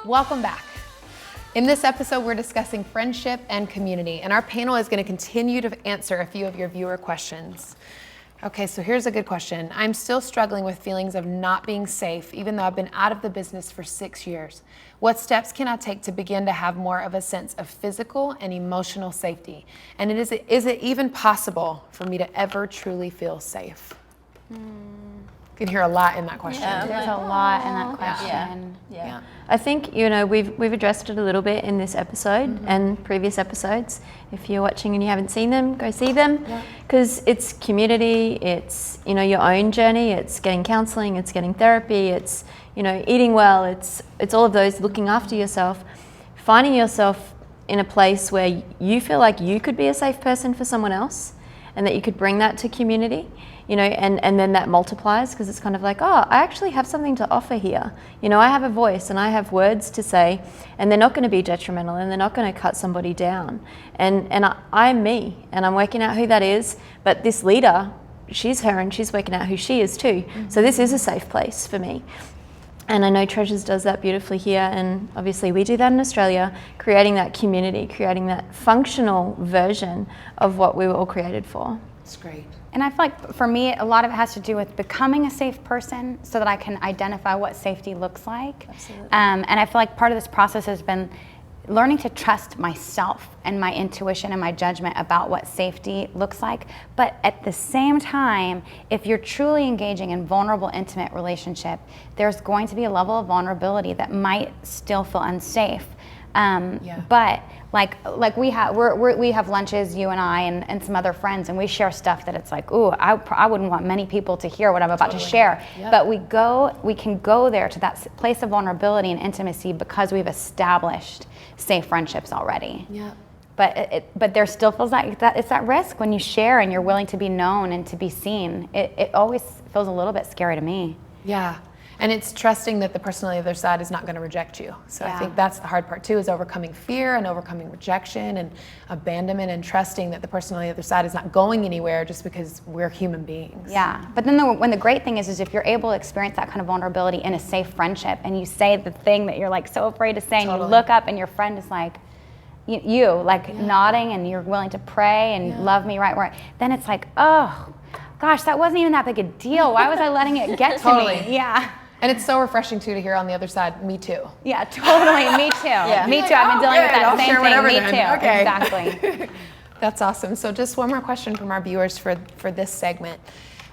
Welcome back. In this episode, we're discussing friendship and community, and our panel is going to continue to answer a few of your viewer questions. Okay, so here's a good question. I'm still struggling with feelings of not being safe, even though I've been out of the business for 6 years. What steps can I take to begin to have more of a sense of physical and emotional safety? And is it even possible for me to ever truly feel safe? You can hear a lot in that question. Yeah, there's a lot in that question. Yeah. I think, we've addressed it a little bit in this episode and previous episodes. If you're watching and you haven't seen them, go see them, because it's community, it's, your own journey, it's getting counseling, it's getting therapy, it's, eating well, it's all of those, looking after yourself, finding yourself in a place where you feel like you could be a safe person for someone else and that you could bring that to community. And then that multiplies, because it's kind of like, oh, I actually have something to offer here. I have a voice and I have words to say, and they're not going to be detrimental and they're not going to cut somebody down. And I'm me, and I'm working out who that is. But this leader, she's her, and she's working out who she is too. So this is a safe place for me. And I know Treasures does that beautifully here, and obviously we do that in Australia, creating that community, creating that functional version of what we were all created for. That's great. And I feel like for me, a lot of it has to do with becoming a safe person so that I can identify what safety looks like. Absolutely. And I feel like part of this process has been learning to trust myself and my intuition and my judgment about what safety looks like. But at the same time, if you're truly engaging in vulnerable, intimate relationship, there's going to be a level of vulnerability that might still feel unsafe. But like we have lunches, you and I and some other friends, and we share stuff that it's like, ooh, I wouldn't want many people to hear what I'm about to share. Yep. But we can go there to that place of vulnerability and intimacy because we've established safe friendships already. Yeah. But there still feels like that it's that risk when you share and you're willing to be known and to be seen. It always feels a little bit scary to me. Yeah. And it's trusting that the person on the other side is not going to reject you. So I think that's the hard part too, is overcoming fear and overcoming rejection and abandonment, and trusting that the person on the other side is not going anywhere just because we're human beings. Yeah, but then when the great thing is if you're able to experience that kind of vulnerability in a safe friendship, and you say the thing that you're like so afraid to say, and you look up and your friend is like, nodding, and you're willing to pray and love me right where, then it's like, oh, gosh, that wasn't even that big a deal. Why was I letting it get to me? Yeah. And it's so refreshing too to hear on the other side, me too. Yeah, totally, me too. Yeah. Me too, I've been dealing with that same thing, me too. Okay. Exactly. That's awesome. So just one more question from our viewers for this segment.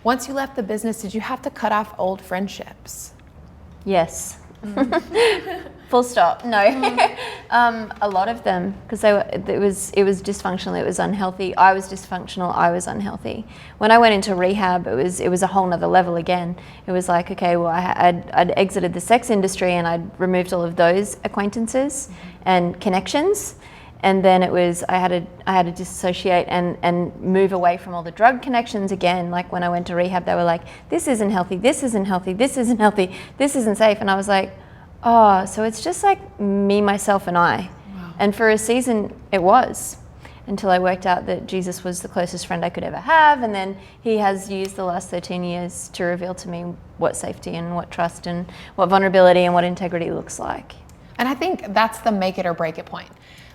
Once you left the business, did you have to cut off old friendships? Yes. Full stop. No. A lot of them, because it was dysfunctional. It was unhealthy. I was dysfunctional. I was unhealthy. When I went into rehab, it was a whole nother level again. It was like, okay, well, I'd exited the sex industry and I'd removed all of those acquaintances and connections. And then it was I had to dissociate and move away from all the drug connections again. Like when I went to rehab, they were like, this isn't healthy, this isn't healthy, this isn't healthy, this isn't safe. And I was like, oh, so it's just like me, myself, and I. Wow. And for a season, it was, until I worked out that Jesus was the closest friend I could ever have. And then he has used the last 13 years to reveal to me what safety and what trust and what vulnerability and what integrity looks like. And I think that's the make it or break it point.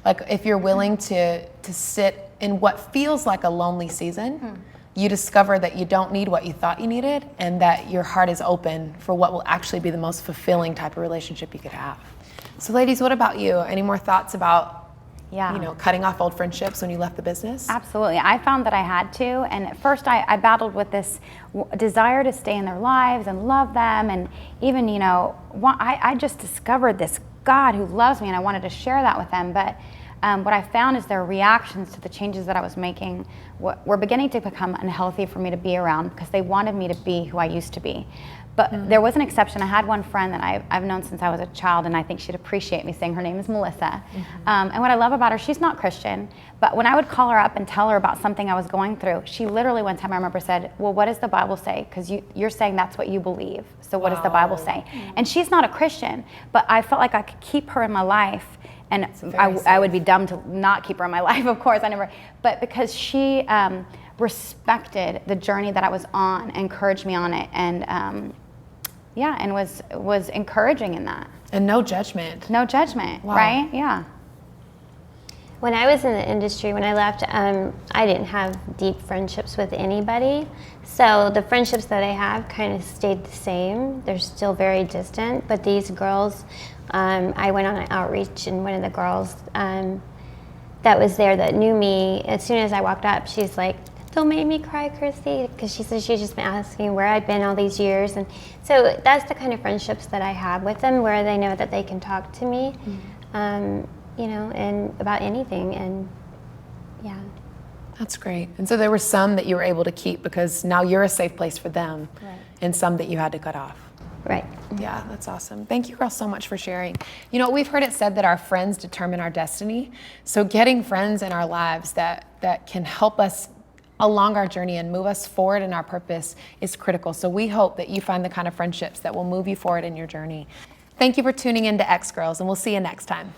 Like if you're willing to sit in what feels like a lonely season, you discover that you don't need what you thought you needed, and that your heart is open for what will actually be the most fulfilling type of relationship you could have. So ladies, what about you? Any more thoughts about cutting off old friendships when you left the business? Absolutely. I found that I had to, and at first I battled with this desire to stay in their lives and love them, and even, I just discovered this God who loves me, and I wanted to share that with them. But what I found is their reactions to the changes that I was making were beginning to become unhealthy for me to be around, because they wanted me to be who I used to be. But there was an exception. I had one friend that I've known since I was a child, and I think she'd appreciate me saying her name is Melissa. And what I love about her, she's not Christian, but when I would call her up and tell her about something I was going through, she literally one time I remember said, well, what does the Bible say? Because you're saying that's what you believe. So what does the Bible say? And she's not a Christian, but I felt like I could keep her in my life. And I would be dumb to not keep her in my life, of course. But because she respected the journey that I was on, encouraged me on it, and yeah, and was encouraging in that. And no judgment. No judgment, Wow. right? Yeah. When I was in the industry, when I left, I didn't have deep friendships with anybody. So the friendships that I have kind of stayed the same. They're still very distant. But these girls, I went on an outreach, and one of the girls that was there that knew me, as soon as I walked up, she's like, "Don't make me cry, Christy," because she said she's just been asking where I'd been all these years. And so that's the kind of friendships that I have with them, where they know that they can talk to me. You know, and about anything, and yeah. That's great. And so there were some that you were able to keep because now you're a safe place for them, Right. and some that you had to cut off. Right. Yeah, that's awesome. Thank you girls so much for sharing. You know, we've heard it said that our friends determine our destiny. So getting friends in our lives that can help us along our journey and move us forward in our purpose is critical. So we hope that you find the kind of friendships that will move you forward in your journey. Thank you for tuning in to X Girls, and we'll see you next time.